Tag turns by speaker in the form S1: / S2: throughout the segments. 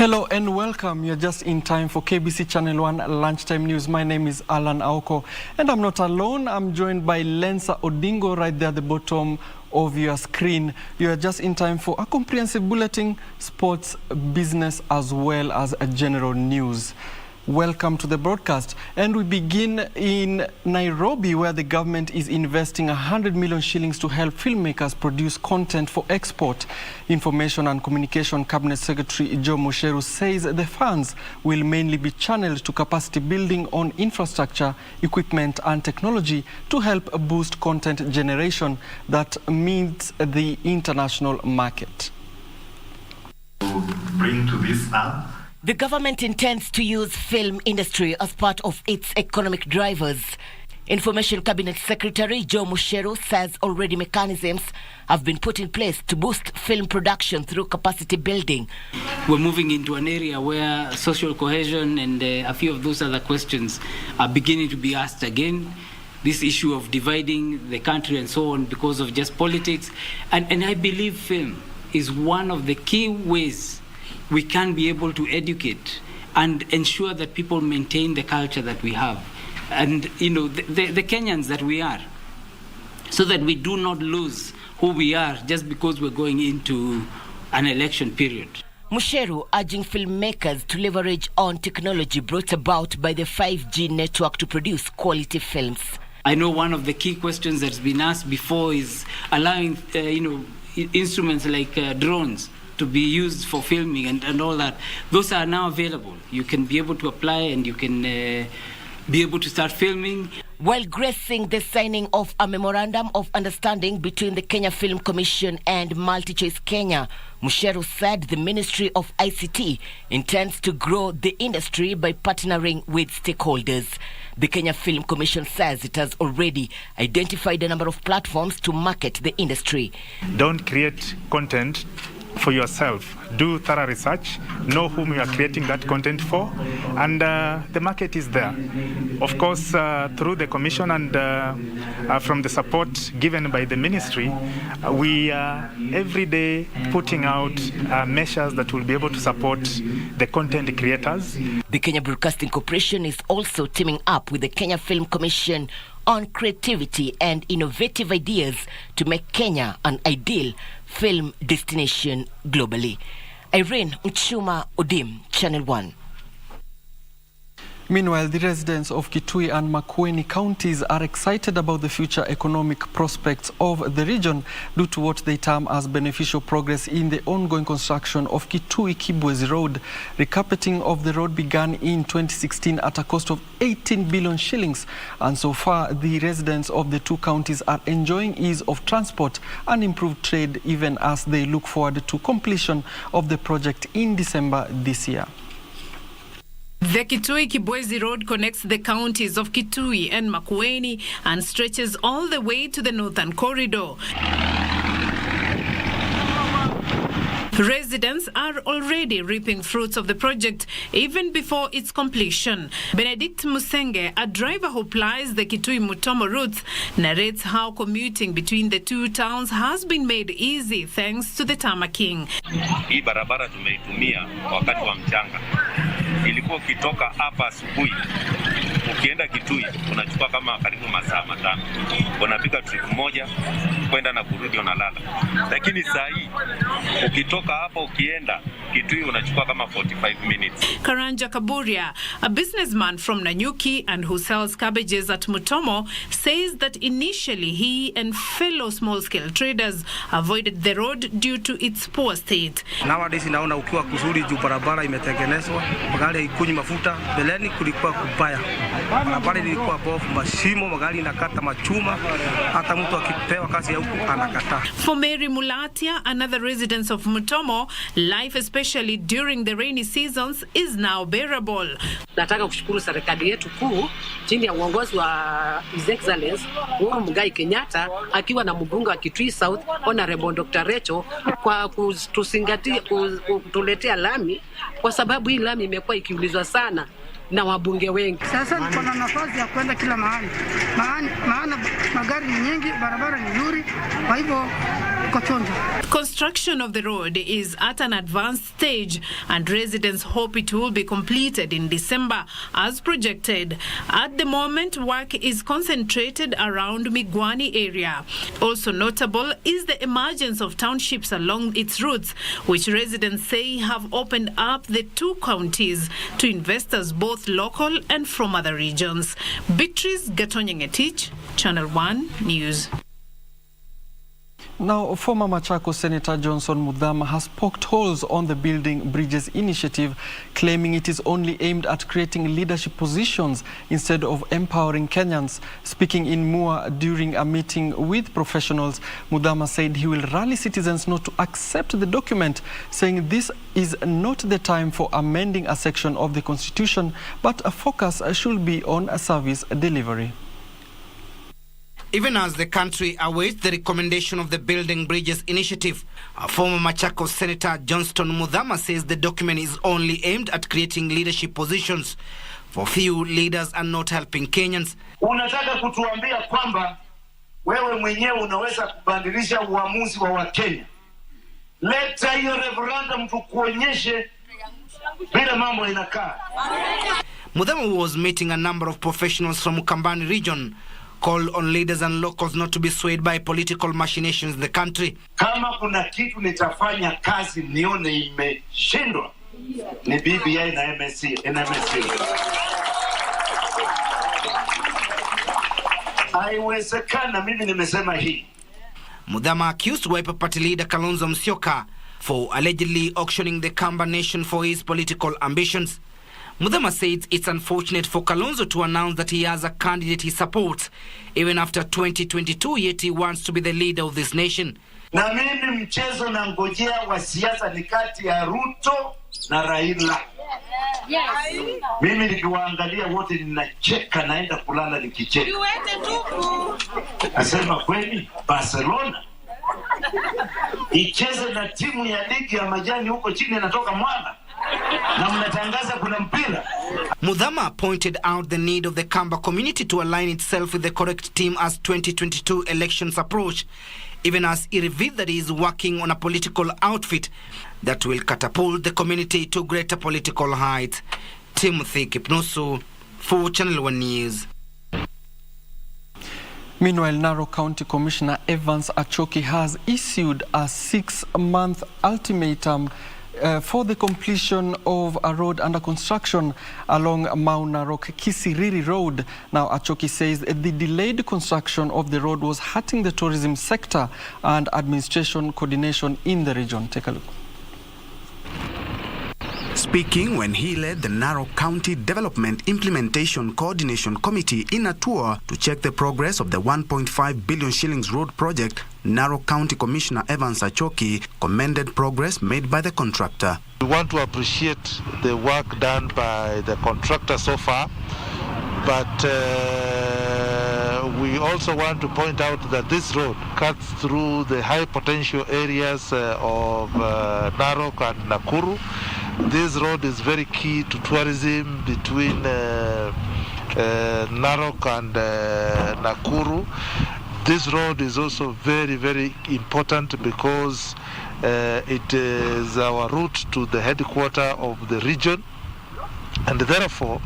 S1: Hello and welcome. You're just in time for KBC Channel 1 Lunchtime News. My name is Allan Aoko and I'm not alone. I'm joined by Lensa Odingo right there at the bottom of your screen. You are just in time for a comprehensive bulletin, sports, business, as well as a general news. Welcome to the broadcast. And we begin in Nairobi, where the government is investing 100 million shillings to help filmmakers produce content for export. Information and Communication Cabinet Secretary Joe Musheru says the funds will mainly be channeled to capacity building on infrastructure, equipment and technology to help boost content generation that meets the international market.
S2: To bring to this up,
S3: the government intends to use film industry as part of its economic drivers. Information Cabinet Secretary Joe Musheru says already mechanisms have been put in place to boost film production through capacity building.
S4: We're moving into an area where social cohesion and a few of those other questions are beginning to be asked again. This issue of dividing the country and so on because of just politics. And I believe film is one of the key ways we can be able to educate and ensure that people maintain the culture that we have. And, you know, the Kenyans that we are, so that we do not lose who we are just because we're going into an election period.
S3: Musheru urging filmmakers to leverage on technology brought about by the 5G network to produce quality films.
S4: I know one of the key questions that's been asked before is allowing, instruments like drones to be used for filming and all that. Those are now available. You can be able to apply and you can be able to start filming.
S3: While gracing the signing of a memorandum of understanding between the Kenya Film Commission and MultiChoice Kenya, Musheru said the Ministry of ICT intends to grow the industry by partnering with stakeholders. The Kenya Film Commission says it has already identified a number of platforms to market the industry.
S5: Don't create content for yourself. Do thorough research, know whom you are creating that content for, and the market is there. Of course, through the commission and from the support given by the ministry, we are every day putting out measures that will be able to support the content creators.
S3: The Kenya Broadcasting Corporation is also teaming up with the Kenya Film Commission on creativity and innovative ideas to make Kenya an ideal film destination globally. Irene Mchuma Odim, Channel 1.
S1: Meanwhile, the residents of Kitui and MAU-NAROK counties are excited about the future economic prospects of the region due to what they term as beneficial progress in the ongoing construction of KITUI-KIBWEZI road. Recarpeting of the road began in 2016 at a cost of 18 billion shillings, and so far the residents of the two counties are enjoying ease of transport and improved trade even as they look forward to completion of the project in December this year.
S6: The KITUI-KIBWEZI road connects the counties of Kitui and MAU-NAROK and stretches all the way to the northern corridor. Residents are already reaping fruits of the project even before its completion. Benedict Musenge, a driver who plies the Kitui-Mutomo routes, narrates how commuting between the two towns has been made easy thanks to the tarmacking.
S7: Hii barabara tumeitumia wakati wa mchanga. Ilikuwa ukitoka hapa asubuhi ukienda Kitui unachukua kama karibu masaa 5. Unapika trip moja kwenda na kurudi unalala. Lakini saa hii ukitoka hapa ukienda Kitui unachukua kama 45 minutes.
S6: Karanja Kaburia, a businessman from Nanyuki and who sells cabbages at Mutomo, says that initially he and fellow small-scale traders avoided the road due to its poor state.
S8: Nowadays naona ukiwa kuzuri juu barabara imetengenezwa, magari ikunywi mafuta, beleni kulikuwa kubaya. Barabara ilikuwa bovu, mashimo, magari inakata machuma, hata mtu akipewa kazi ya huku anakataa.
S6: For Mary Mulatia, another resident of Mutomo, life especially during the rainy seasons is now bearable.
S9: Nataka kushukuru serikali yetu kuu chini ya uongozi wa His Excellency Uhuru Muigai Kenyatta akiwa na mbunge wa Kitui South Honorable Dr. Recho kwa kutusingatia kutuletea lami, kwa sababu hii lami imekuwa ikiulizwa sana na wabunge wengi.
S10: Sasa niko na nafasi ya kwenda kila mahali. Maana magari ni nyingi, barabara ni nzuri. Kwa hivyo iko chonjo.
S6: Construction of the road is at an advanced stage and residents hope it will be completed in December as projected. At the moment, work is concentrated around Migwani area. Also notable is the emergence of townships along its routes, which residents say have opened up the two counties to investors both local and from other regions. Beatrice Gatonyengetich, Channel 1 News.
S1: Now, former Machakos Senator Johnson Muthama has poked holes on the Building Bridges initiative, claiming it is only aimed at creating leadership positions instead of empowering Kenyans. Speaking in Mua during a meeting with professionals, Muthama said he will rally citizens not to accept the document, saying this is not the time for amending a section of the Constitution, but a focus should be on a service delivery.
S11: Even as the country awaits the recommendation of the Building Bridges initiative, former Machakos Senator Johnston Muthama says the document is only aimed at creating leadership positions. For few, leaders are not helping Kenyans.
S12: Unataka kutuambia kwamba wewe mwenyewe unaweza kubadilisha uamuzi wa Wakenya? Leta hiyo referendum tukuonyeshe bila mambo inakaa.
S11: Muthama was meeting a number of professionals from Ukambani region, called on leaders and locals not to be swayed by political machinations in the country.
S12: Kama kuna kitu nitafanya kazi nione imeshindwa ni BBI na MSC. Haiwezekana, mimi nimesema hii.
S11: Muthama accused Wiper Party leader Kalonzo Musyoka for allegedly auctioning the Kamba nation for his political ambitions. Muthama says it's unfortunate for Kalonzo to announce that he has a candidate he supports, even after 2022, yet he wants to be the leader of this nation.
S12: Na mimi mchezo na ngojea wa siasa ni kati ya Ruto na Raila. Mimi nikiwaangalia wote ninacheka, naenda kulala nikicheka. Nasema kweli Barcelona icheze na timu ya ligi ya majani huko chini anatoka Mwana.
S11: Muthama pointed out the need of the Kamba community to align itself with the correct team as 2022 elections approach, even as he revealed that he is working on a political outfit that will catapult the community to greater political heights. Timothy Kipnusu for Channel 1 News.
S1: Meanwhile, Narok County Commissioner Evans Achoki has issued a 6-month ultimatum for the completion of a road under construction along MAU-NAROK Kisiriri Road. Now, Achoki says the delayed construction of the road was hurting the tourism sector and administration coordination in the region. Take a look.
S13: Speaking when he led the Narok County Development Implementation Coordination Committee in a tour to check the progress of the 1.5 billion shillings road project, Narok County Commissioner Evans Achoki commended progress made by the contractor.
S14: We want to appreciate the work done by the contractor so far, but we also want to point out that this road cuts through the high potential areas of Narok and Nakuru. This road is very key to tourism between Narok and Nakuru. This road is also very, very important because it is our route to the headquarters of the region, and therefore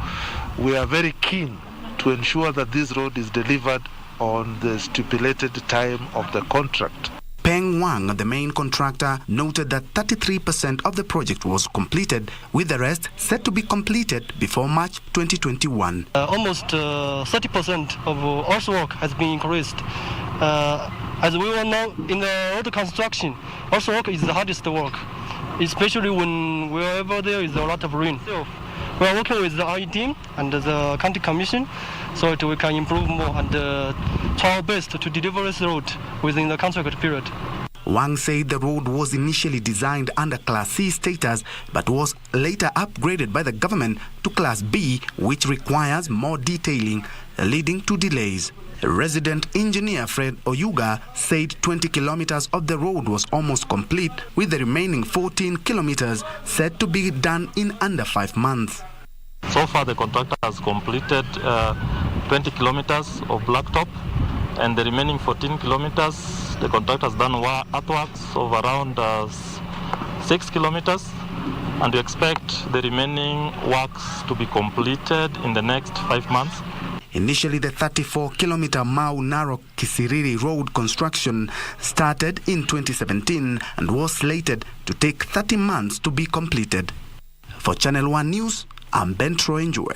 S14: we are very keen to ensure that this road is delivered on the stipulated time of the contract.
S13: Peng Wang, the main contractor, noted that 33% of the project was completed, with the rest set to be completed before March 2021.
S15: Almost 30% of earthwork has been increased. As we all know, in the road construction, earthwork is the hardest work, especially when wherever there is a lot of rain. So we are working with the RE team and the county commission so that we can improve more and try our best to deliver this road within the contract period.
S13: Wang said the road was initially designed under Class C status but was later upgraded by the government to Class B, which requires more detailing, leading to delays. Resident engineer Fred Oyuga said 20 kilometers of the road was almost complete, with the remaining 14 kilometers set to be done in under 5 months.
S14: So far, the contractor has completed 20 kilometers of blacktop,
S16: and the remaining 14 kilometers, the contractor has done earthworks of around 6 kilometers, and we expect the remaining works to be completed in the next 5 months.
S13: Initially, the 34-kilometer MAU-NAROK Kisiriri road construction started in 2017 and was slated to take 30 months to be completed. For Channel 1 News, I'm Ben Troy-Njue.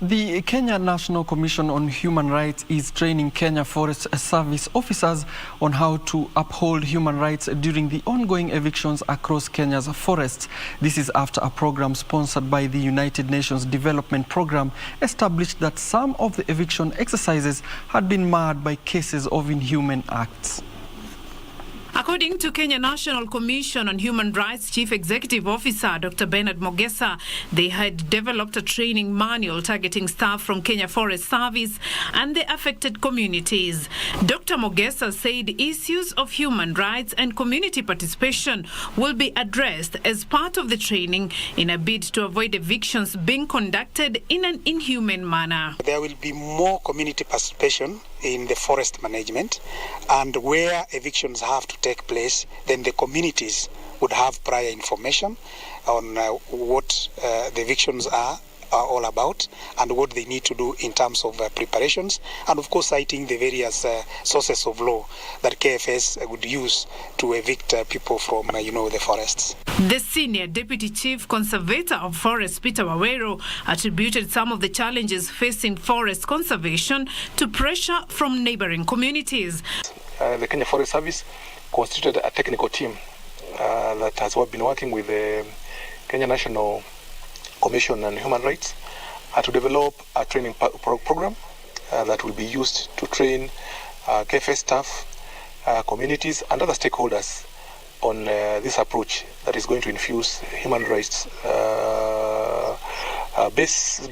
S1: The Kenya National Commission on Human Rights is training Kenya Forest Service officers on how to uphold human rights during the ongoing evictions across Kenya's forests. This is after a program sponsored by the United Nations Development Program established that some of the eviction exercises had been marred by cases of inhuman acts.
S6: According to Kenya National Commission on Human Rights Chief Executive Officer Dr. Bernard Mogesa, they had developed a training manual targeting staff from Kenya Forest Service and the affected communities. Dr. Mogesa said issues of human rights and community participation will be addressed as part of the training in a bid to avoid evictions being conducted in an inhumane manner.
S17: There will be more community participation in the forest management, and where evictions have to take place, then the communities would have prior information on what the evictions are all about and what they need to do in terms of preparations, and of course citing the various sources of law that KFS would use to evict people from the forests.
S6: The Senior Deputy Chief Conservator of Forests, Peter Wawero, attributed some of the challenges facing forest conservation to pressure from neighboring communities.
S18: The Kenya Forest Service constituted a technical team that has been working with the Kenya National Commission on Human Rights to develop a training program that will be used to train KFS staff, communities and other stakeholders on this approach that is going to infuse human rights based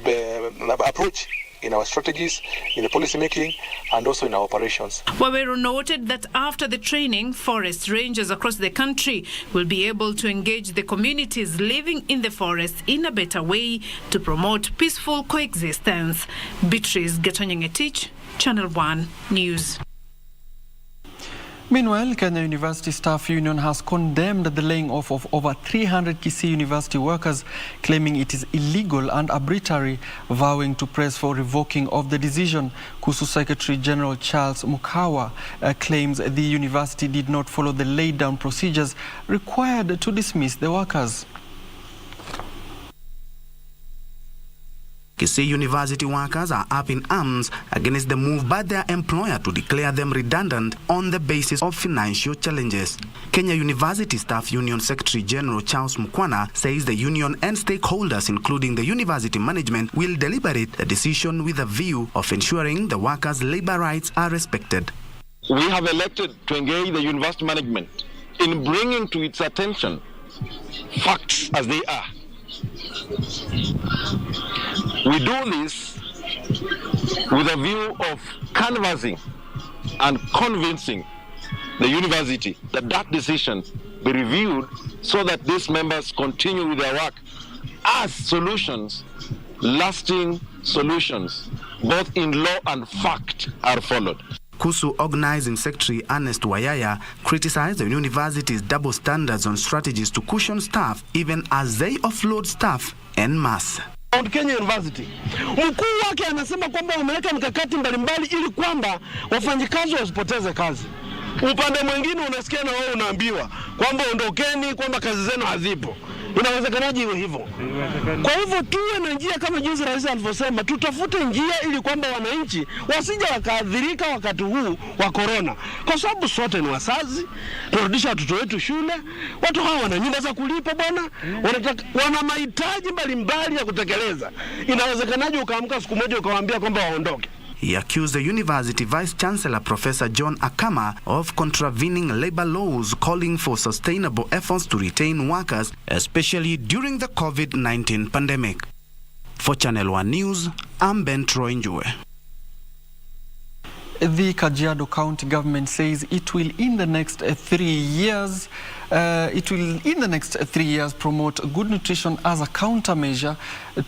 S18: approach in our strategies, in the policy making, and also in our operations.
S6: Wawero noted that after the training, forest rangers across the country will be able to engage the communities living in the forest in a better way to promote peaceful coexistence. Beatrice Getonyeng-Etich, Channel 1 News.
S1: Meanwhile, Kenya University Staff Union has condemned the laying off of over 300 Kisii University workers, claiming it is illegal and arbitrary, vowing to press for revoking of the decision. KUSU Secretary General Charles Mukawa claims the university did not follow the laid-down procedures required to dismiss the workers.
S13: Kisii University workers are up in arms against the move by their employer to declare them redundant on the basis of financial challenges. Kenya University Staff Union Secretary General Charles Mukwana says the union and stakeholders, including the university management, will deliberate the decision with a view of ensuring the workers' labor rights are respected.
S19: We have elected to engage the university management in bringing to its attention facts as they are. We do this with a view of canvassing and convincing the university that that decision be reviewed so that these members continue with their work as solutions, lasting solutions, both in law and fact, are followed.
S13: KUSU Organizing Secretary Ernest Wayaya criticized the university's double standards on strategies to cushion staff even as they offload staff en masse.
S20: Mount Kenya University, mkuu wake anasema kwamba wameweka mikakati mbalimbali ili kwamba wafanyikazi wasipoteze kazi. Upande mwingine unasikia na wao unaambiwa kwamba ondokeni, kwamba kazi zenu hazipo. Inawezekanaje iwe hivyo? Kwa hivyo tuwe na njia kama jinsi rais alivyosema, tutafute njia ili kwamba wananchi wasije wakaadhirika wakati huu wa corona. Kwa sababu sote ni wazazi, turudisha watoto wetu shule, watu hawa wana nyumba za kulipa bwana, wana mahitaji mbalimbali ya kutekeleza. Inawezekanaje ukaamka siku moja ukawaambia kwamba waondoke?
S13: He accused the university vice-chancellor Professor John Akama of contravening labor laws, calling for sustainable efforts to retain workers, especially during the COVID-19 pandemic. For Channel 1 News, I'm Ben Troy-Njue.
S1: The Kajiado County government says it will in the next 3 years promote good nutrition as a countermeasure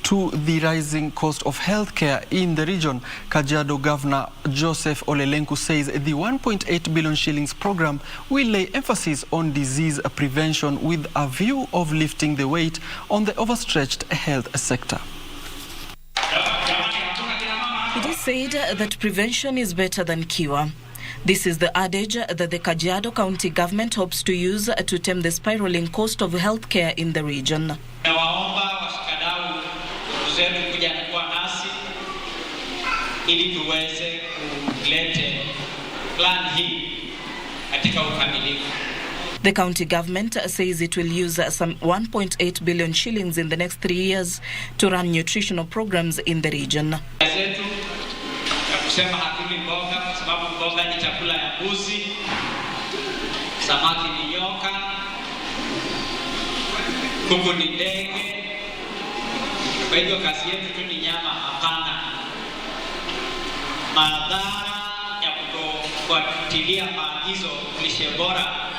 S1: to the rising cost of healthcare in the region. Kajiado Governor Joseph Olelenku says the 1.8 billion shillings program will lay emphasis on disease prevention with a view of lifting the weight on the overstretched health sector.
S21: It is said that prevention is better than cure. This is the adage that the Kajiado County government hopes to use to tame the spiraling cost of healthcare in the region.
S22: Nawaomba washikadau zetu kuja kuwa nasi ili tuweze kulete plan hii katika ukamilifu.
S21: The county government says it will use some 1.8 billion shillings in the next 3 years to run nutritional programs in the region.
S22: Zetu ya kusema hatuli mboga kwa sababu mboga ni chakula ya mbuzi, samaki ni nyoka, kuku ni ndege. Kwa hivyo kazi yetu tu ni nyama, hapana. Madhara ya kutofuatilia maagizo lishe bora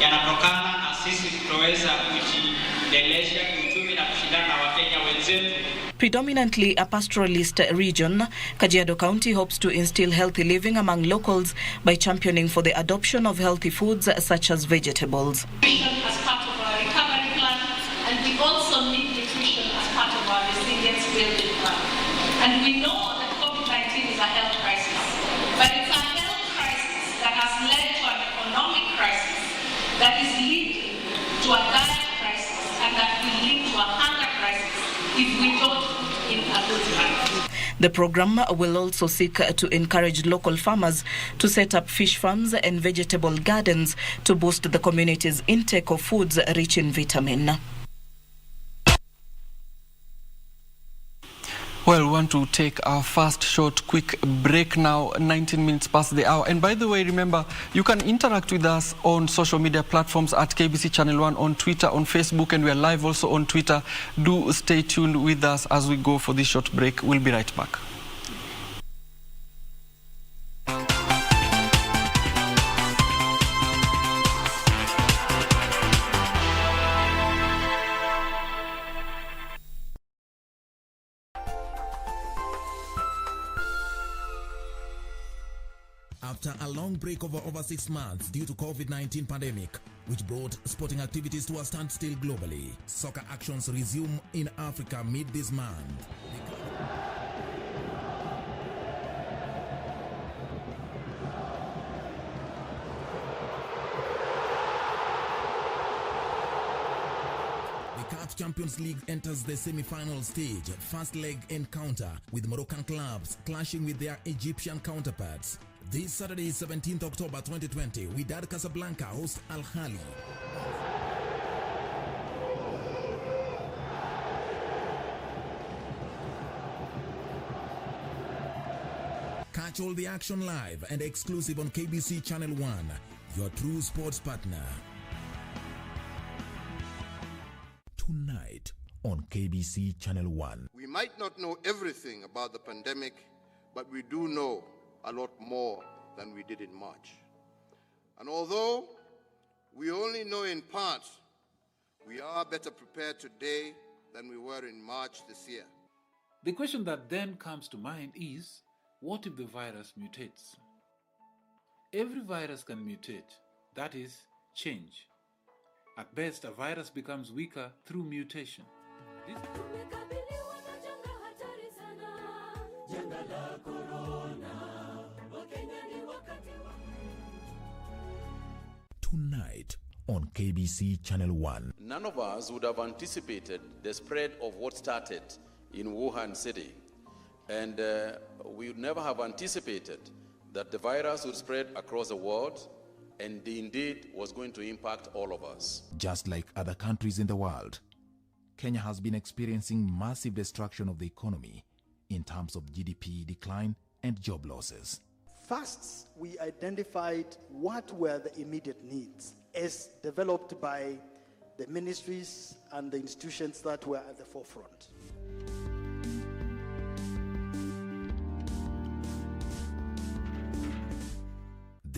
S22: yanatokana na sisi kutoweza kujiendelesha kiuchumi na kushindana na Wakenya wenzetu.
S21: Predominantly a pastoralist region, Kajiado County hopes to instill healthy living among locals by championing for the adoption of healthy foods such as vegetables.
S23: Nutrition as part of our recovery plan, and we also need nutrition as part of our resilience building plan. And we know that COVID-19 is a health crisis, but it's a health crisis that has led to an economic crisis that is leading to a diet crisis, and that will lead to a hunger crisis if we don't put in a good time.
S21: The program will also seek to encourage local farmers to set up fish farms and vegetable gardens to boost the community's intake of foods rich in vitamin.
S1: Well, we want to take our first short quick break now, 19 minutes past the hour. And by the way, remember, you can interact with us on social media platforms at KBC Channel 1, on Twitter, on Facebook, and we are live also on Twitter. Do stay tuned with us as we go for this short break. We'll be right back.
S24: After a long break of over 6 months due to COVID-19 pandemic, which brought sporting activities to a standstill globally, soccer actions resume in Africa mid this month. The CAF Champions League enters the semi-final stage, first leg encounter with Moroccan clubs clashing with their Egyptian counterparts. This Saturday, 17th October 2020, Wydad Casablanca hosts Al Ahly. Catch all the action live and exclusive on KBC Channel 1, your true sports partner. Tonight on KBC Channel 1.
S25: We might not know everything about the pandemic, but we do know a lot more than we did in March. And although we only know in part, we are better prepared today than we were in March this year.
S26: The question that then comes to mind is, what if the virus mutates? Every virus can mutate, that is, change. At best, a virus becomes weaker through mutation.
S24: Tonight on KBC Channel 1.
S27: None of us would have anticipated the spread of what started in Wuhan City. And we would never have anticipated that the virus would spread across the world and indeed was going to impact all of us.
S24: Just like other countries in the world, Kenya has been experiencing massive destruction of the economy in terms of GDP decline and job losses.
S28: First, we identified what were the immediate needs as developed by the ministries and the institutions that were at the forefront.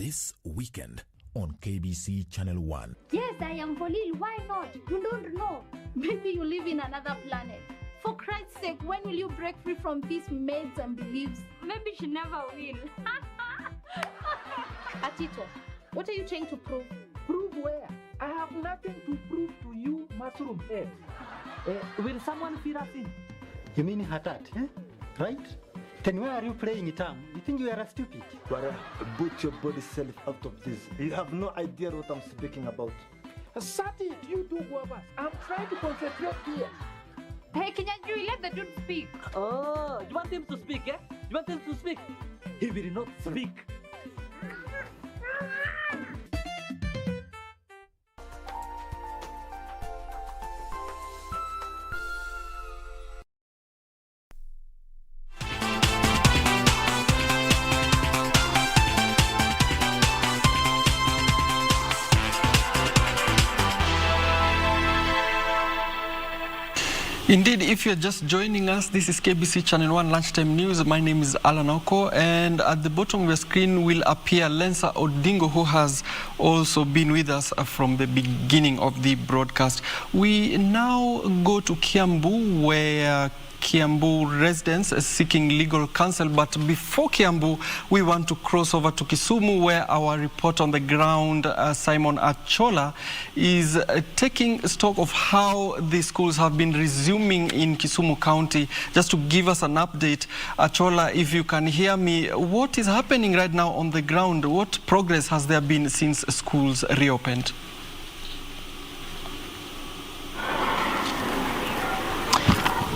S24: this weekend on KBC Channel 1.
S2: Yes, I am for Lil. Why not? You don't know. Maybe you live in another planet. For Christ's sake, when will you break free from these maids and beliefs? Maybe she never will. Atito, what are you trying to prove?
S3: Prove where? I have nothing to prove to you, mushroom head. Will someone fill us in?
S4: You mean Hatat, eh? Right? Then why are you playing it? You think you are stupid?
S3: But put your body self out of this. You have no idea what I'm speaking about. Sati, you do guavas. I'm trying to concentrate here.
S2: Hey, Kinyanju, let the dude speak.
S3: Oh, you want him to speak, eh? You want him to speak? He will not speak.
S1: Indeed, if you're just joining us, this is KBC Channel 1 Lunchtime News. My name is Allan Aoko, and at the bottom of your screen will appear Lensa Odingo, who has also been with us from the beginning of the broadcast. We now go to Kiambu, where Kiambu residents are seeking legal counsel. But before Kiambu, we want to cross over to Kisumu, where our reporter on the ground, Simon Achola, is taking stock of how the schools have been resuming in Kisumu County. Just to give us an update, Achola, if you can hear me, what is happening right now on the ground? What progress has there been since schools reopened?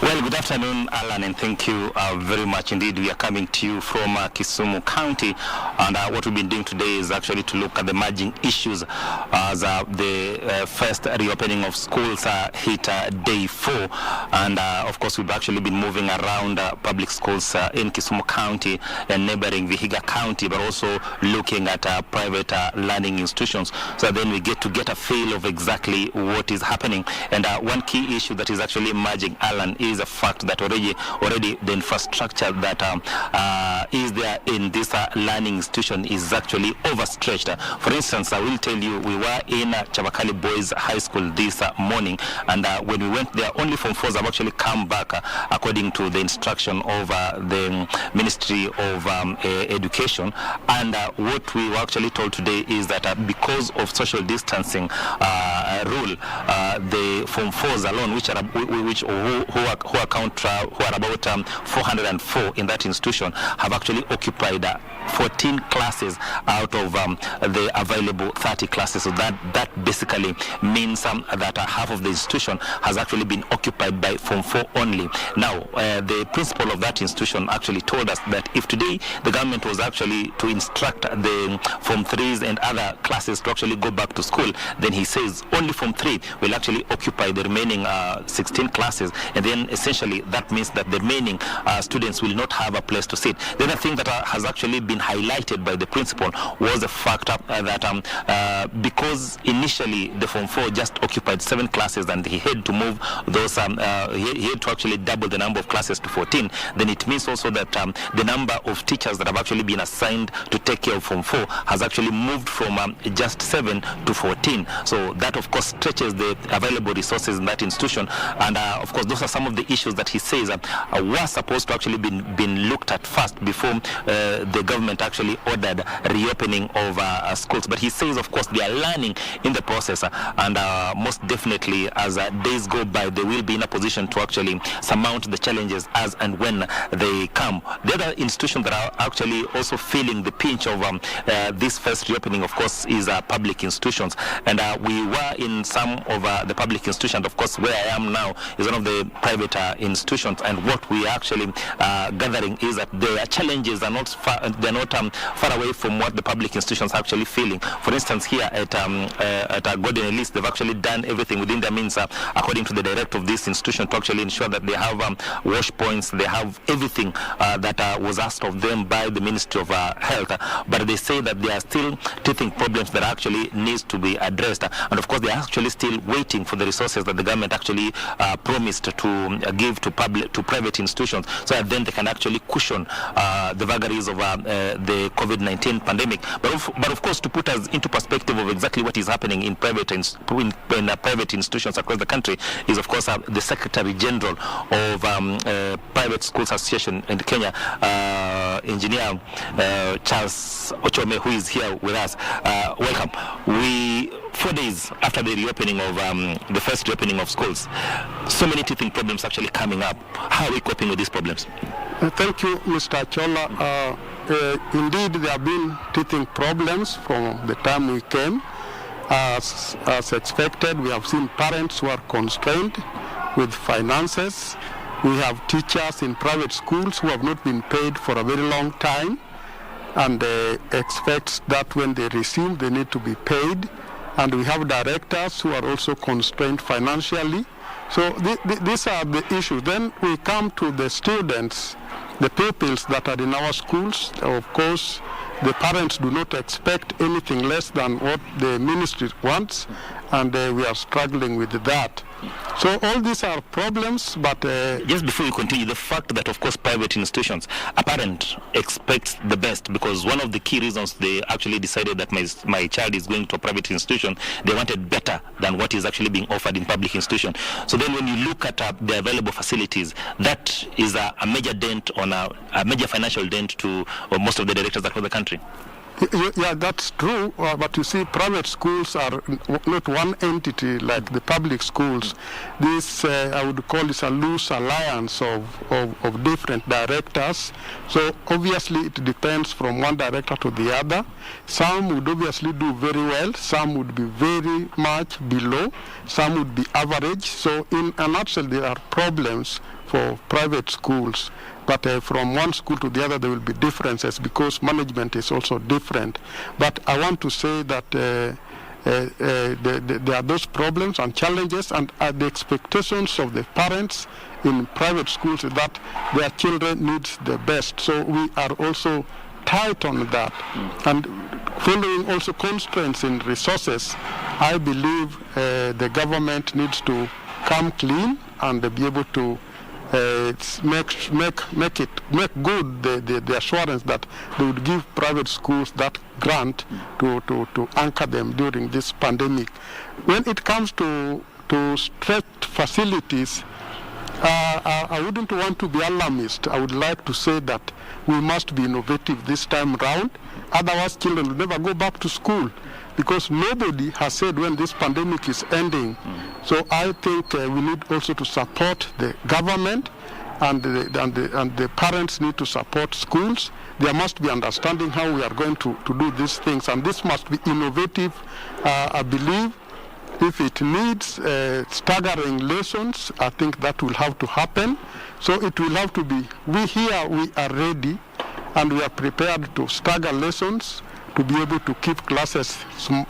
S5: Well, good afternoon, Alan, and thank you very much indeed. We are coming to you from Kisumu County, and what we've been doing today is actually to look at the emerging issues as the first reopening of schools hit day 4. And of course, we've actually been moving around public schools in Kisumu County and neighboring Vihiga County, but also looking at private learning institutions. So then we get a feel of exactly what is happening. And one key issue that is actually emerging, Alan, is the fact that already the infrastructure that is there in this learning institution is actually overstretched. For instance, I will tell you, we were in Chavakali Boys High School this morning, and when we went there, only Form 4s have actually come back according to the instruction of the Ministry of Education. And what we were actually told today is that because of social distancing rule, the Form 4s alone, who are about 404 in that institution, have actually occupied 14 classes out of the available 30 classes. So that basically means that half of the institution has actually been occupied by Form 4 only. Now, the principal of that institution actually told us that if today the government was actually to instruct the Form 3s and other classes to actually go back to school, then he says only Form 3 will actually occupy the remaining 16 classes, and then essentially that means that the remaining students will not have a place to sit. The other thing that has actually been highlighted by the principal was the fact that because initially the Form 4 just occupied 7 classes and he had to move those, he had to actually double the number of classes to 14, then it means also that the number of teachers that have actually been assigned to take care of Form 4 has actually moved from just 7 to 14. So that of course stretches the available resources in that institution, and of course those are some of the issues that he says were supposed to actually been looked at first before the government actually ordered reopening of schools. But he says, of course, they are learning in the process, and most definitely as days go by, they will be in a position to actually surmount the challenges as and when they come. The other institution that are actually also feeling the pinch of this first reopening, of course, is public institutions. And we were in some of the public institutions. Of course, where I am now is one of the private institutions, and what we are actually gathering is that the challenges are not far away from what the public institutions are actually feeling. For instance, here at Golden Elise, they've actually done everything within their means, according to the director of this institution, to actually ensure that they have wash points, they have everything that was asked of them by the Ministry of Health. But they say that there are still teething problems that actually needs to be addressed, and of course they are actually still waiting for the resources that the government actually promised to give to private institutions, so that then they can actually cushion the vagaries of the COVID-19 pandemic. But of course, to put us into perspective of exactly what is happening in private institutions across the country is, of course, the Secretary General of Private Schools Association in Kenya, Engineer Charles Ochome, who is here with us. Welcome. 4 days after the reopening of the first reopening of schools, so many teething problems actually coming up. How are we coping with these problems?
S7: Thank you, Mr. Chola. Indeed, there have been teething problems from the time we came. As expected, we have seen parents who are constrained with finances. We have teachers in private schools who have not been paid for a very long time, and expect that when they resume, they need to be paid. And we have directors who are also constrained financially. So these are the issues. Then we come to the students, the pupils that are in our schools. Of course, the parents do not expect anything less than what the ministry wants, and we are struggling with that. So all these are problems, but...
S5: Just before we continue, the fact that, of course, private institutions, a parent expects the best, because one of the key reasons they actually decided that my child is going to a private institution, they wanted better than what is actually being offered in public institution. So then when you look at the available facilities, that is a major dent on a major financial dent to most of the directors across the country.
S7: Yeah, that's true, but you see, private schools are not one entity like the public schools. This, I would call this a loose alliance of different directors. So obviously it depends from one director to the other. Some would obviously do very well, some would be very much below, some would be average. So in a nutshell, there are problems for private schools. But from one school to the other, there will be differences because management is also different. But I want to say that there are those problems and challenges, and the expectations of the parents in private schools is that their children need the best. So we are also tight on that. And following also constraints in resources, I believe the government needs to come clean and be able to make good the assurance that they would give private schools that grant to anchor them during this pandemic. When it comes to stretched facilities, I wouldn't want to be alarmist. I would like to say that we must be innovative this time round. Otherwise, children will never go back to school, because nobody has said when this pandemic is ending. So I think we need also to support the government, and the parents need to support schools. There must be understanding how we are going to do these things, and this must be innovative. I believe if it needs staggering lessons, I think that will have to happen. So it will have to be, we are ready, and we are prepared to stagger lessons, to be able to keep classes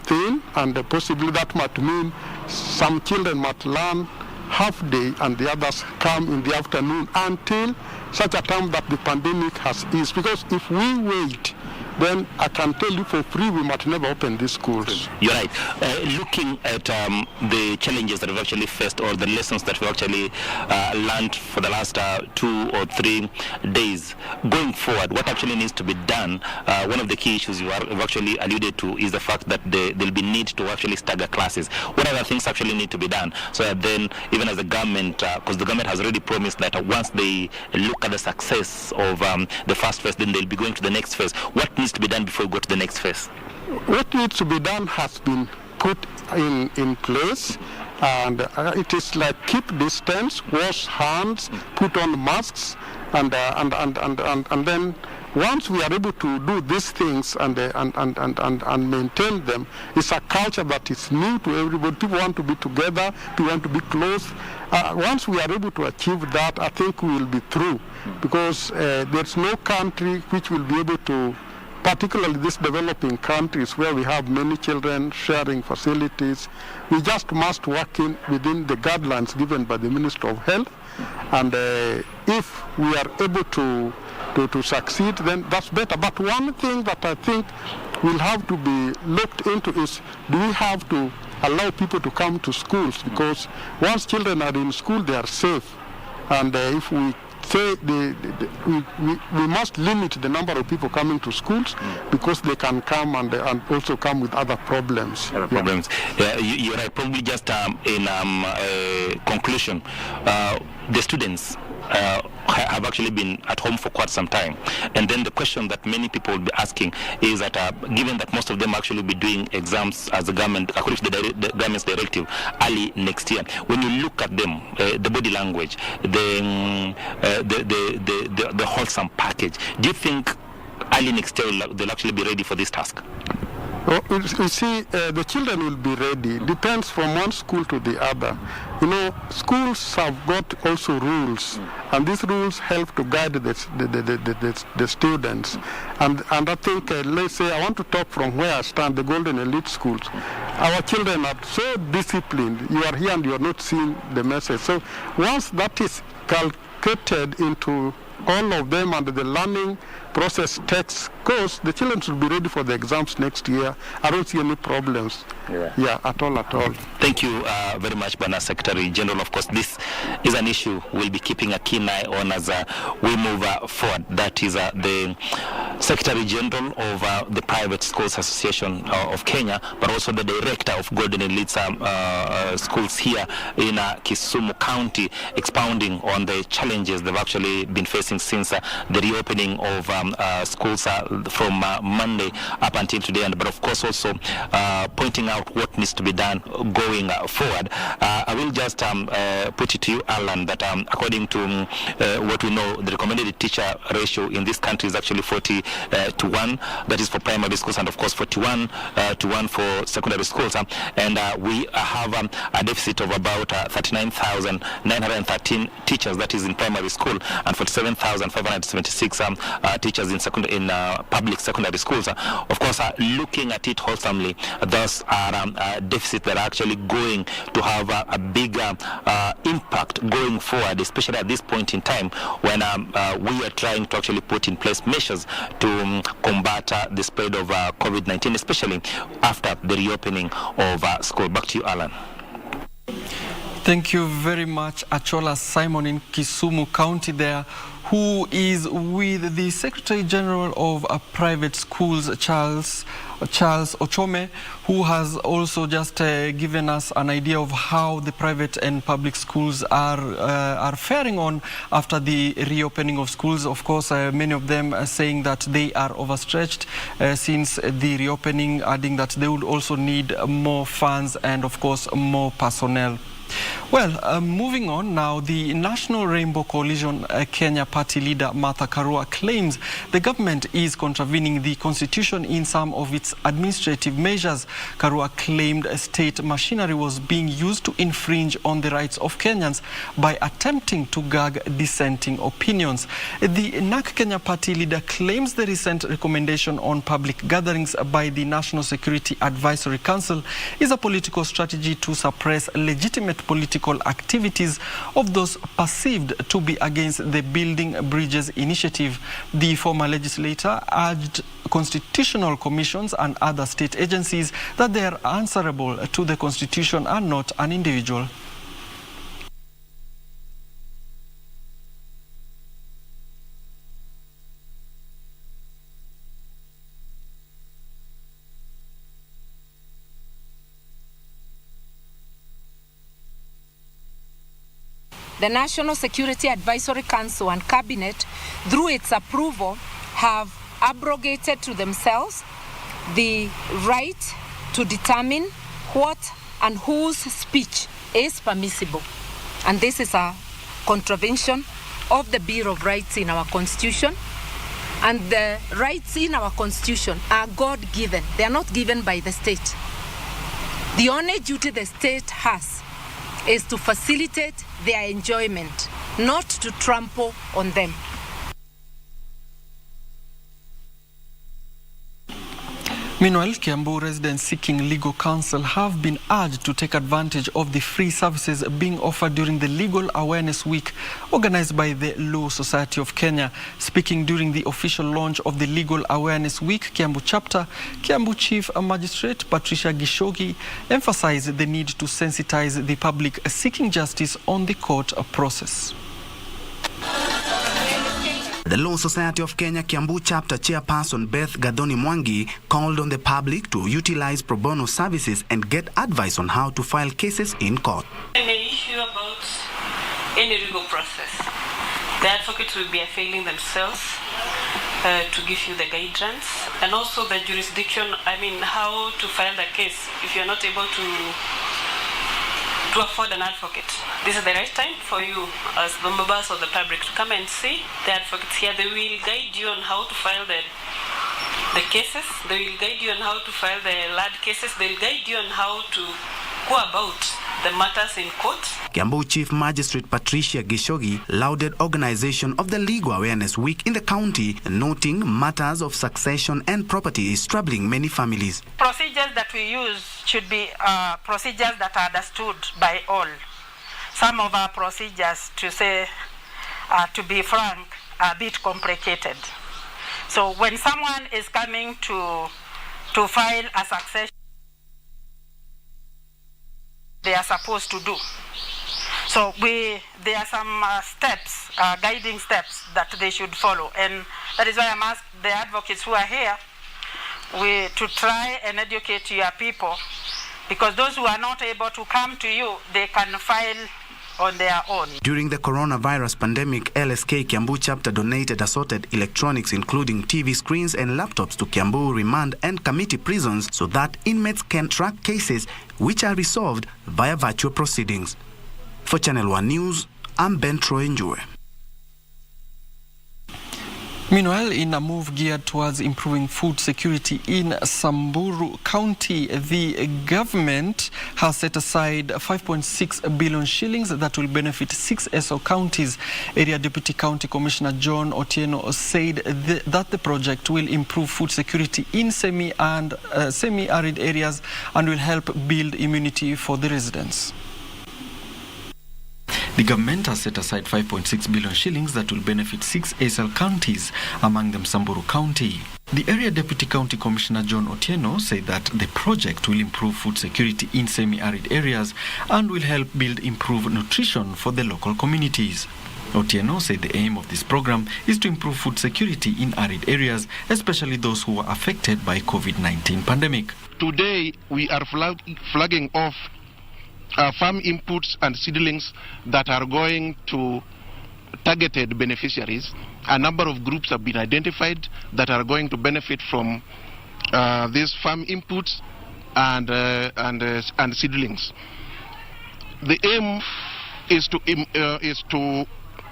S7: thin, and possibly that might mean some children might learn half day and the others come in the afternoon until such a time that the pandemic has eased. Because if we wait, then I can tell you for free we might never open these schools.
S5: You're right. Looking at the challenges that we've actually faced, or the lessons that we've actually learned for the last 2 or 3 days, going forward, what actually needs to be done? One of the key issues you've actually alluded to is the fact that there'll be need to actually stagger classes. What other things actually need to be done? So that then, even as the government, because the government has already promised that once they look at the success of the first phase, then they'll be going to the next phase. What needs to be done before we go to the next phase?
S7: What needs to be done has been put in place, and it is like keep distance, wash hands, put on masks, and then once we are able to do these things and maintain them, it's a culture that is new to everybody. People want to be together, people want to be close. Once we are able to achieve that, I think we will be through, because there's no country which will be able to, particularly these developing countries where we have many children sharing facilities. We just must work within the guidelines given by the Ministry of Health, and if we are able to succeed, then that's better. But one thing that I think will have to be looked into is, do we have to allow people to come to schools? Because once children are in school, they are safe. And if we say we must limit the number of people coming to schools because they can come and also come with other problems.
S5: Yeah, you're right. Probably just in conclusion, the students have actually been at home for quite some time, and then the question that many people will be asking is that given that most of them actually be doing exams as the government, according to the government's directive, early next year, when you look at them, the body language, the wholesome package, do you think early next year they'll actually be ready for this task?
S7: Well, you see, the children will be ready. Depends from one school to the other. You know, schools have got also rules, and these rules help to guide the students. And I think, let's say, I want to talk from where I stand, the Golden Elite schools. Our children are so disciplined. You are here and you are not seeing the message. So once that is calculated into all of them and the learning process takes course, the children should be ready for the exams next year. I don't see any problems. Yeah, at all.
S5: Thank you very much, Bana Secretary General. Of course, this is an issue we'll be keeping a keen eye on as we move forward. That is the Secretary General of the Private Schools Association of Kenya, but also the Director of Golden Elite Schools here in Kisumu County, expounding on the challenges they've actually been facing since the reopening of schools from Monday up until today, but of course also pointing out what needs to be done going forward. I will just put it to you, Alan, that according to what we know, the recommended teacher ratio in this country is actually 40 to 1. That is for primary schools, and of course 41 to 1 for secondary schools. And we have a deficit of about 39,913 teachers, that is in primary school, and 47,576 teachers in public secondary schools. Of course, looking at it wholesomely, those are deficits that are actually going to have a bigger impact going forward, especially at this point in time when we are trying to actually put in place measures to combat the spread of COVID-19, especially after the reopening of school. Back to you, Alan.
S1: Thank you very much, Achola Simon in Kisumu County there, who is with the Secretary General of Private Schools, Charles Ochome, who has also just given us an idea of how the private and public schools are faring on after the reopening of schools. Of course, many of them are saying that they are overstretched since the reopening, adding that they would also need more funds and, of course, more personnel. Well, moving on now, the National Rainbow Coalition Kenya party leader Martha Karua claims the government is contravening the constitution in some of its administrative measures. Karua claimed state machinery was being used to infringe on the rights of Kenyans by attempting to gag dissenting opinions. The NAK Kenya party leader claims the recent recommendation on public gatherings by the National Security Advisory Council is a political strategy to suppress legitimate political activities of those perceived to be against the Building Bridges initiative. The former legislator urged constitutional commissions and other state agencies that they are answerable to the constitution and not an individual.
S8: The National Security Advisory Council and Cabinet, through its approval, have abrogated to themselves the right to determine what and whose speech is permissible. And this is a contravention of the Bill of Rights in our Constitution. And the rights in our Constitution are God-given. They are not given by the state. The only duty the state has is to facilitate their enjoyment, not to trample on them.
S1: Meanwhile, Kiambu residents seeking legal counsel have been urged to take advantage of the free services being offered during the Legal Awareness Week organized by the Law Society of Kenya. Speaking during the official launch of the Legal Awareness Week, Kiambu Chapter, Kiambu Chief Magistrate Patricia Gishogi emphasized the need to sensitize the public seeking justice on the court process.
S13: The Law Society of Kenya Kiambu Chapter Chairperson Beth Gadoni Mwangi called on the public to utilize pro bono services and get advice on how to file cases in court.
S9: Any issue about any legal process, the advocates will be availing themselves to give you the guidance, and also the jurisdiction, how to file the case if you're not able to afford an advocate. This is the right time for you as the members of the public to come and see the advocates here. They will guide you on how to file the cases. They will guide you on how to file the LAD cases. They will guide you on how to go about the matters in court.
S13: Kiambu Chief Magistrate Patricia Gishogi lauded organization of the Legal Awareness Week in the county, noting matters of succession and property is troubling many families.
S9: Procedures that we use should be procedures that are understood by all. Some of our procedures, to be frank, are a bit complicated. So when someone is coming to file a succession, they are supposed to do. So there are some steps, guiding steps that they should follow, and that is why I'm asking the advocates who are here to try and educate your people, because those who are not able to come to you, they can file on their own.
S13: During the coronavirus pandemic, LSK Kiambu Chapter donated assorted electronics including TV screens and laptops to Kiambu remand and committee prisons so that inmates can track cases which are resolved via virtual proceedings. For Channel 1 News, I'm Ben Troy Njue.
S1: Meanwhile, in a move geared towards improving food security in Samburu County, the government has set aside 5.6 billion shillings that will benefit 6 SO counties. Area Deputy County Commissioner John Otieno said that the project will improve food security in semi-arid areas and will help build immunity for the residents. The government has set aside 5.6 billion shillings that will benefit 6 ASL counties, among them Samburu County. The Area Deputy County Commissioner John Otieno said that the project will improve food security in semi-arid areas and will help build improved nutrition for the local communities. Otieno said the aim of this program is to improve food security in arid areas, especially those who were affected by COVID-19 pandemic.
S7: Today, we are flagging off farm inputs and seedlings that are going to targeted beneficiaries. A number of groups have been identified that are going to benefit from these farm inputs and seedlings. The aim is to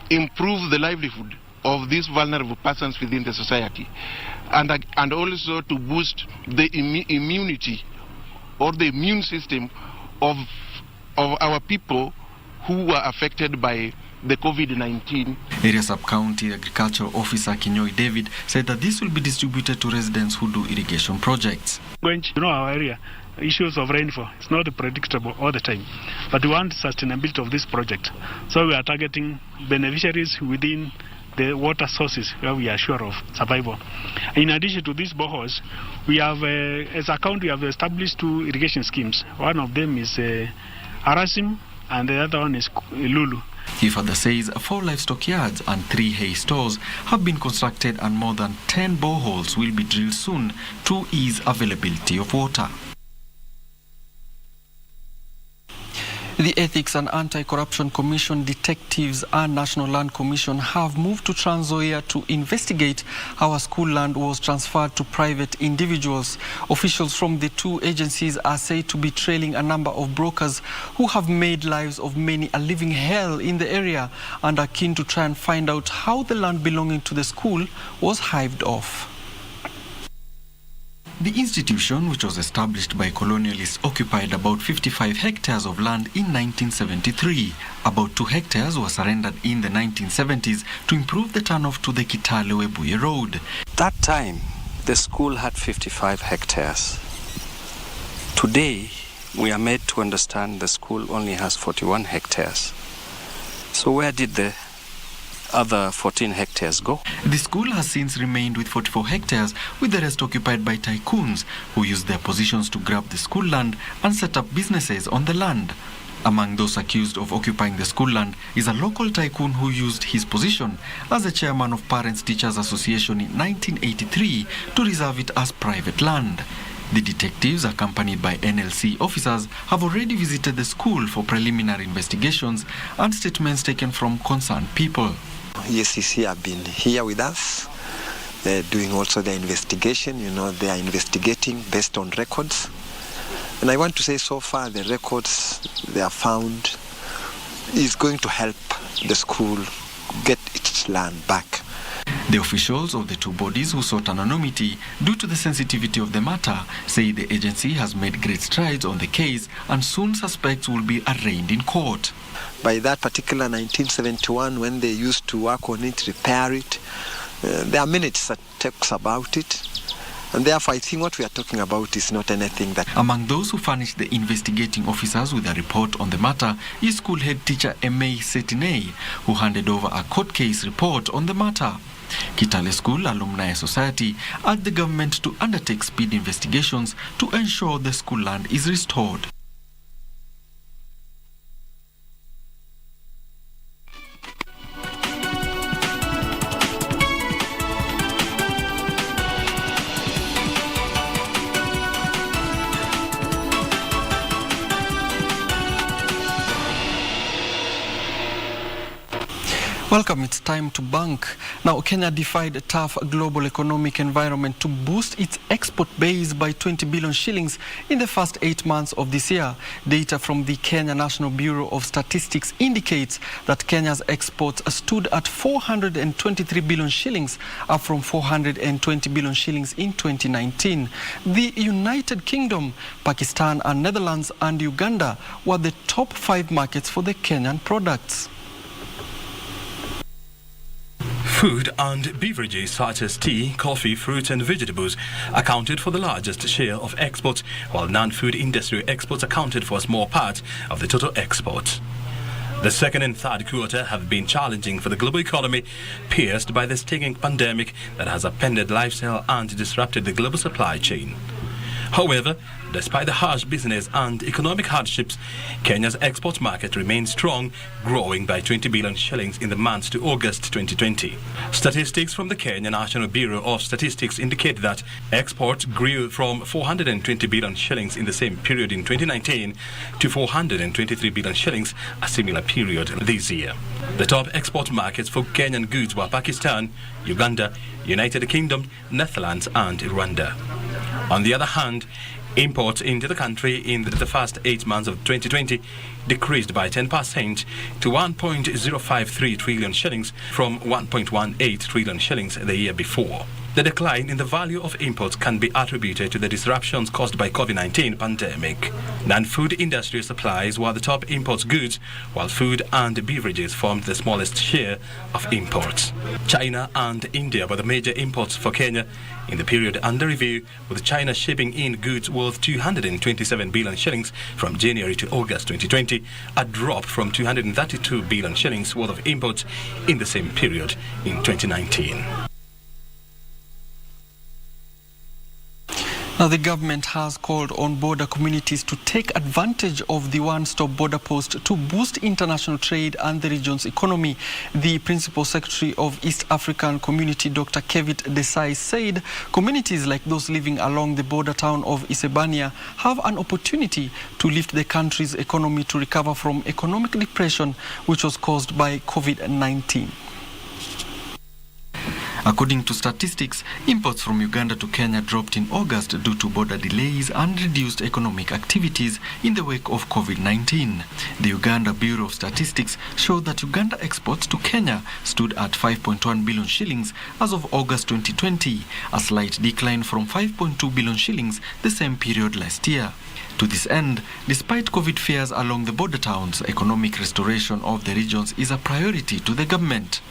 S7: improve the livelihood of these vulnerable persons within the society, and also to boost the immunity or the immune system of our people who were affected by the COVID-19.
S1: Area Sub-County Agricultural Officer Kinyoi David said that this will be distributed to residents who do irrigation projects.
S10: Our area, issues of rainfall, it's not predictable all the time, but we want sustainability of this project. So we are targeting beneficiaries within the water sources where we are sure of survival. In addition to these boreholes, we have, as a county, we have established 2 irrigation schemes. One of them is Arasim, and the other one is Lulu.
S1: He further says 4 livestock yards and 3 hay stores have been constructed and more than 10 boreholes will be drilled soon to ease availability of water. The Ethics and Anti-Corruption Commission, detectives and National Land Commission have moved to Trans Nzoia to investigate how a school land was transferred to private individuals. Officials from the 2 agencies are said to be trailing a number of brokers who have made lives of many a living hell in the area and are keen to try and find out how the land belonging to the school was hived off. The institution, which was established by colonialists, occupied about 55 hectares of land in 1973. About 2 hectares were surrendered in the 1970s to improve the turnoff to the KITUI-KIBWEZI road.
S11: That time, the school had 55 hectares. Today, we are made to understand the school only has 41 hectares. So where did the other 14 hectares go?
S1: The school has since remained with 44 hectares, with the rest occupied by tycoons who use their positions to grab the school land and set up businesses on the land. Among those accused of occupying the school land is a local tycoon who used his position as the chairman of Parents Teachers Association in 1983 to reserve it as private land. The detectives, accompanied by NLC officers, have already visited the school for preliminary investigations and statements taken from concerned people.
S6: ESCC have been here with us. They're doing also their investigation. They are investigating based on records. And I want to say so far the records they have found is going to help the school get its land back.
S1: The officials of the two bodies who sought anonymity due to the sensitivity of the matter say the agency has made great strides on the case and soon suspects will be arraigned in court.
S6: By that particular 1971, when they used to work on it, repair it, there are minutes that talks about it. And therefore, I think what we are talking about is not anything that...
S1: Among those who furnished the investigating officers with a report on the matter is school head teacher M.A. Setine, who handed over a court case report on the matter. Kitale School Alumni Society urged the government to undertake speed investigations to ensure the school land is restored. Welcome, it's time to bank. Now, Kenya defied a tough global economic environment to boost its export base by 20 billion shillings in the first 8 months of this year. Data from the Kenya National Bureau of Statistics indicates that Kenya's exports stood at 423 billion shillings, up from 420 billion shillings in 2019. The United Kingdom, Pakistan and Netherlands and Uganda were the top 5 markets for the Kenyan products.
S12: Food and beverages such as tea, coffee, fruits and vegetables accounted for the largest share of exports, while non-food industry exports accounted for a small part of the total exports. The second and third quarter have been challenging for the global economy, pierced by the stinging pandemic that has upended lifestyle and disrupted the global supply chain. However, despite the harsh business and economic hardships, Kenya's export market remains strong, growing by 20 billion shillings in the months to August 2020. Statistics from the Kenya National Bureau of Statistics indicate that exports grew from 420 billion shillings in the same period in 2019 to 423 billion shillings a similar period this year. The top export markets for Kenyan goods were Pakistan, Uganda, United Kingdom, Netherlands and Rwanda. On the other hand, imports into the country in the first 8 months of 2020 decreased by 10% to 1.053 trillion shillings from 1.18 trillion shillings the year before. The decline in the value of imports can be attributed to the disruptions caused by COVID-19 pandemic. Non-food industry supplies were the top imports goods, while food and beverages formed the smallest share of imports. China and India were the major imports for Kenya in the period under review, with China shipping in goods worth 227 billion shillings from January to August 2020, a drop from 232 billion shillings worth of imports in the same period in 2019.
S1: Now, the government has called on border communities to take advantage of the one-stop border post to boost international trade and the region's economy. The Principal Secretary of East African Community, Dr. KITUI-KIBWEZI, said communities like those living along the border town of Isebania have an opportunity to lift the country's economy to recover from economic depression, which was caused by COVID-19. According to statistics, imports from Uganda to Kenya dropped in August due to border delays and reduced economic activities in the wake of COVID-19. The Uganda Bureau of Statistics showed that Uganda exports to Kenya stood at 5.1 billion shillings as of August 2020, a slight decline from 5.2 billion shillings the same period last year. To this end, despite COVID fears along the border towns, economic restoration of the regions is a priority to the government.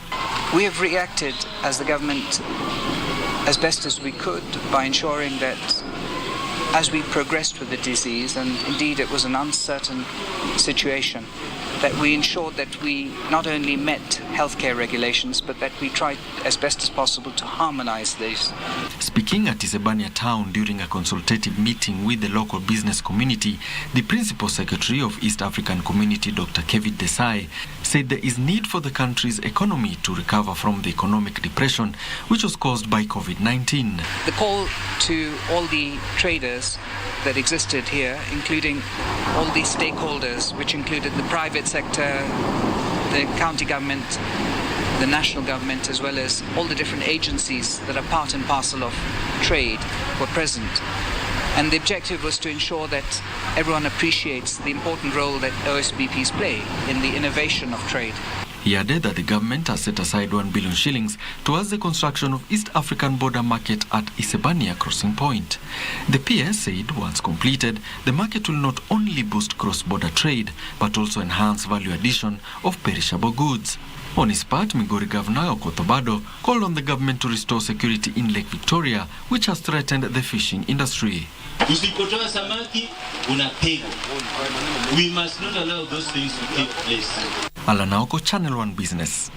S14: We have reacted as the government as best as we could by ensuring that as we progressed with the disease, and indeed it was an uncertain situation, that we ensured that we not only met healthcare regulations, but that we tried as best as possible to harmonize these.
S1: Speaking at Isebania town during a consultative meeting with the local business community, the Principal Secretary of East African Community, Dr. KITUI-KIBWEZI, said there is need for the country's economy to recover from the economic depression which was caused by COVID-19.
S14: The call to all the traders that existed here, including all the stakeholders, which included the private sector, the county government, the national government, as well as all the different agencies that are part and parcel of trade, were present. And the objective was to ensure that everyone appreciates the important role that OSBPs play in the innovation of trade.
S1: He added that the government has set aside 1 billion shillings towards the construction of East African border market at Isebania crossing point. The PS said once completed, the market will not only boost cross-border trade, but also enhance value addition of perishable goods. On his part, Migori Governor Okotobado called on the government to restore security in Lake Victoria, which has threatened the fishing industry.
S15: Usipotoa samaki unapigwa. We must not allow those things to take place.
S1: Allan Aoko, Channel 1 Business.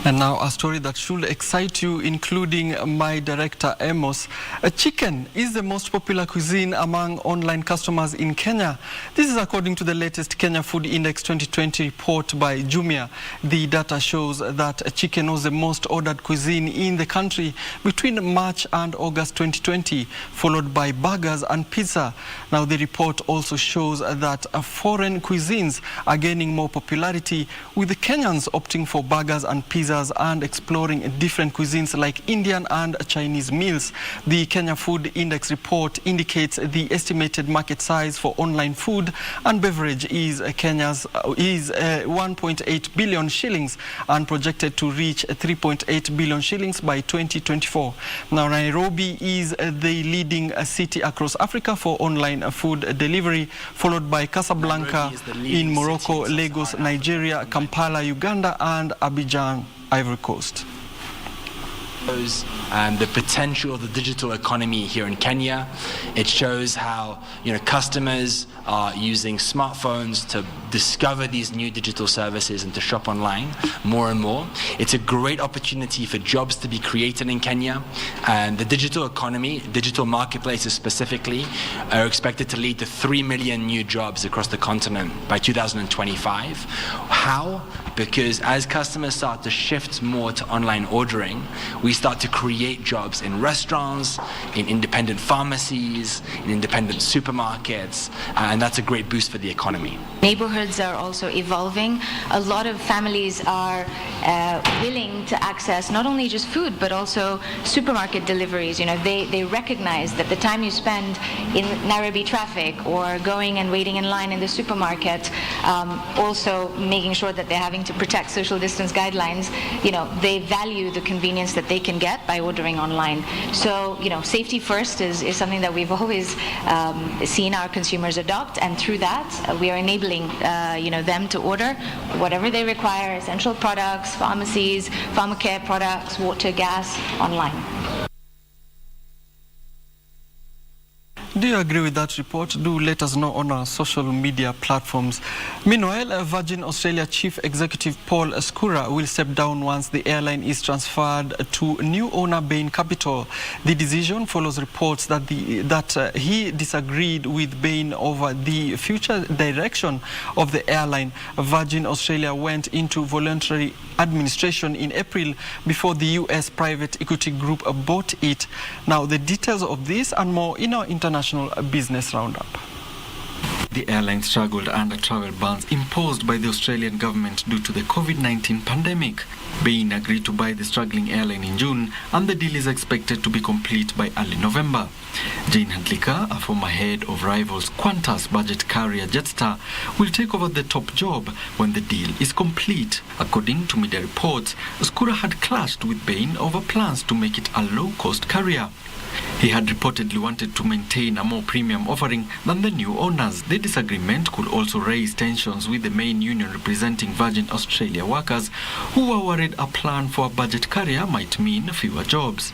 S1: And now a story that should excite you, including my director Amos. Chicken is the most popular cuisine among online customers in Kenya. This is according to the latest Kenya Food Index 2020 report by Jumia. The data shows that chicken was the most ordered cuisine in the country between March and August 2020, followed by burgers and pizza. Now the report also shows that foreign cuisines are gaining more popularity, with the Kenyans opting for burgers and pizzas and exploring different cuisines like Indian and Chinese meals. The Kenya Food Index report indicates the estimated market size for online food and beverage is 1.8 billion shillings and projected to reach 3.8 billion shillings by 2024. Now Nairobi is the leading city across Africa for online food delivery, followed by Casablanca in Morocco, Lagos, Nigeria, Kampala, Uganda, and Abidjan, Ivory Coast.
S16: The potential of the digital economy here in Kenya. It shows how customers are using smartphones to discover these new digital services and to shop online more and more. It's a great opportunity for jobs to be created in Kenya, and the digital economy, digital marketplaces specifically, are expected to lead to 3 million new jobs across the continent by 2025. How? Because as customers start to shift more to online ordering, we start to create jobs in restaurants, in independent pharmacies, in independent supermarkets, and that's a great boost for the economy.
S17: Neighborhoods are also evolving. A lot of families are willing to access not only just food, but also supermarket deliveries. They recognize that the time you spend in Nairobi traffic or going and waiting in line in the supermarket, also making sure that they're having to protect social distance guidelines, they value the convenience that they can get by ordering online. So, safety first is something that we've always seen our consumers adopt, and through that, we are enabling, them to order whatever they require, essential products, pharmacies, pharmacare products, water, gas, online.
S1: Do you agree with that report? Do let us know on our social media platforms. Meanwhile, Virgin Australia Chief Executive Paul Skura will step down once the airline is transferred to new owner Bain Capital. The decision follows reports that he disagreed with Bain over the future direction of the airline. Virgin Australia went into voluntary administration in April before the US private equity group bought it. Now, the details of this and more in our international business roundup. The airline struggled under travel bans imposed by the Australian government due to the COVID-19 pandemic. Bain agreed to buy the struggling airline in June, and the deal is expected to be complete by early November. Jane Handlicker, a former head of rivals Qantas budget carrier Jetstar, will take over the top job when the deal is complete. According to media reports, Skura had clashed with Bain over plans to make it a low-cost carrier. He had reportedly wanted to maintain a more premium offering than the new owners. The disagreement could also raise tensions with the main union representing Virgin Australia workers, who were worried a plan for a budget carrier might mean fewer jobs.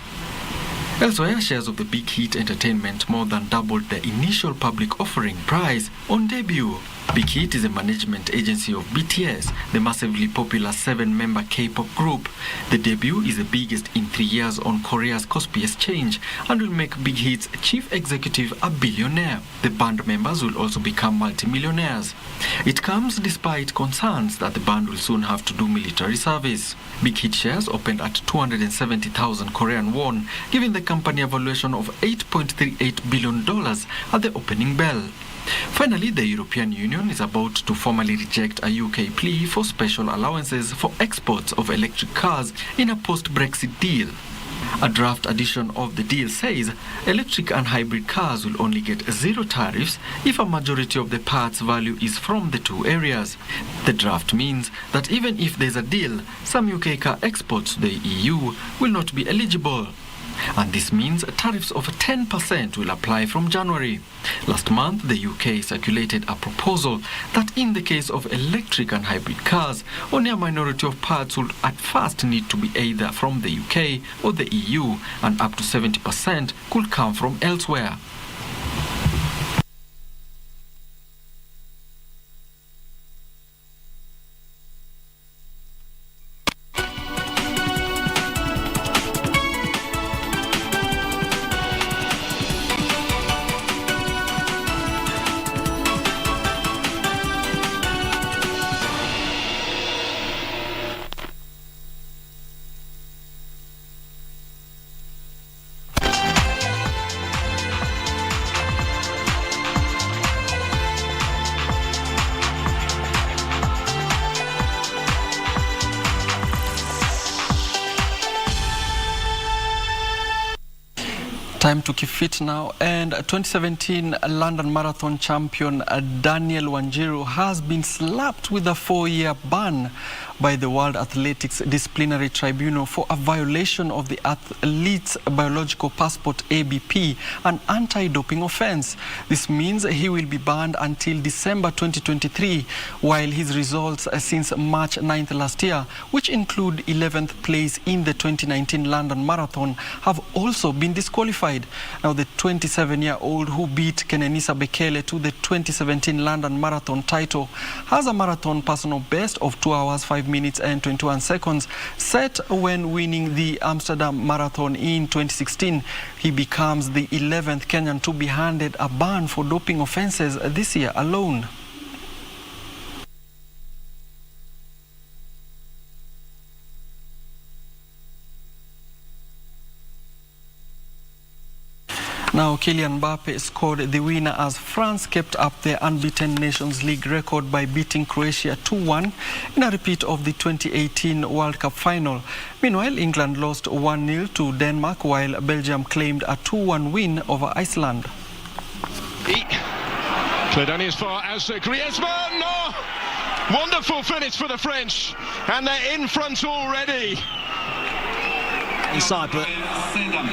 S1: Elsewhere, shares of the Big Hit Entertainment more than doubled their initial public offering price on debut. Big Hit is a management agency of BTS, the massively popular 7-member K-pop group. The debut is the biggest in 3 years on Korea's Kospi Exchange and will make Big Hit's chief executive a billionaire. The band members will also become multimillionaires. It comes despite concerns that the band will soon have to do military service. Big Hit shares opened at 270,000 Korean won, giving the company a valuation of $8.38 billion at the opening bell. Finally, the European Union is about to formally reject a UK plea for special allowances for exports of electric cars in a post-Brexit deal. A draft edition of the deal says electric and hybrid cars will only get zero tariffs if a majority of the parts value is from the two areas. The draft means that even if there's a deal, some UK car exports to the EU will not be eligible. And this means tariffs of 10% will apply from January. Last month, the UK circulated a proposal that in the case of electric and hybrid cars, only a minority of parts would at first need to be either from the UK or the EU, and up to 70% could come from elsewhere. Time to keep fit now, and 2017 London Marathon champion Daniel Wanjiru has been slapped with a 4-year ban by the World Athletics Disciplinary Tribunal for a violation of the Athlete's Biological Passport (ABP), an anti-doping offense. This means he will be banned until December 2023, while his results since March 9th last year, which include 11th place in the 2019 London Marathon, have also been disqualified. Now, the 27-year-old who beat Kenenisa Bekele to the 2017 London Marathon title has a marathon personal best of 2 hours, 5 minutes and 21 seconds set when winning the Amsterdam Marathon in 2016. He becomes the 11th Kenyan to be handed a ban for doping offenses this year alone. Now, Kylian Mbappe scored the winner as France kept up their unbeaten Nations League record by beating Croatia 2-1 in a repeat of the 2018 World Cup final. Meanwhile, England lost 1-0 to Denmark, while Belgium claimed a 2-1 win over Iceland.
S18: Played only as far as Griezmann. Oh, wonderful finish for the French, and they're in front already.
S19: Inside, but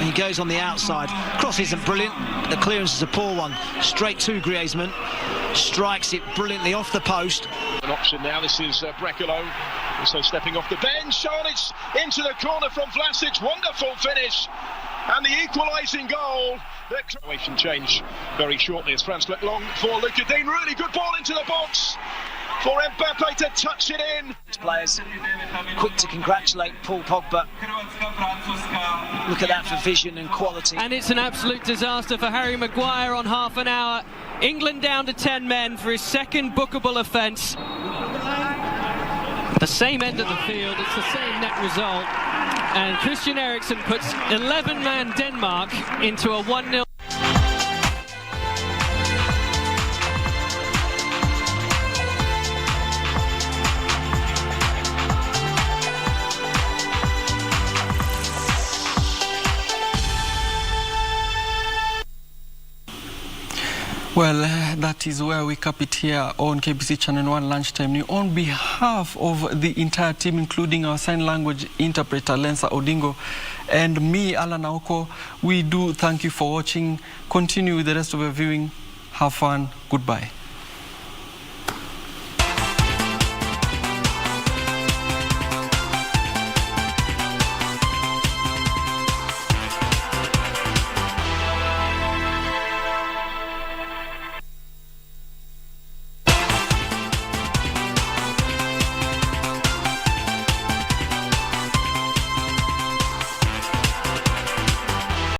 S19: he goes on the outside. Cross isn't brilliant. The clearance is a poor one. Straight to Griezmann. Strikes it brilliantly off the post.
S18: An option now. This is Brekalo. Also stepping off the bench. Oh, it's into the corner from Vlasic. Wonderful finish. And the equalising goal. The situation change very shortly as France look long for Luka Dean. Really good ball into the box for Mbappe to touch it in.
S19: Players quick to congratulate Paul Pogba. Look at that for vision and quality.
S20: And it's an absolute disaster for Harry Maguire on half an hour. England down to 10 men for his second bookable offence. The same end of the field, it's the same net result. And Christian Eriksen puts 11-man Denmark into a 1-0.
S1: Well, that is where we cap it here on KBC Channel 1 Lunchtime News. On behalf of the entire team, including our sign language interpreter, Lensa Odingo, and me, Allan Aoko, we do thank you for watching. Continue with the rest of your viewing. Have fun. Goodbye.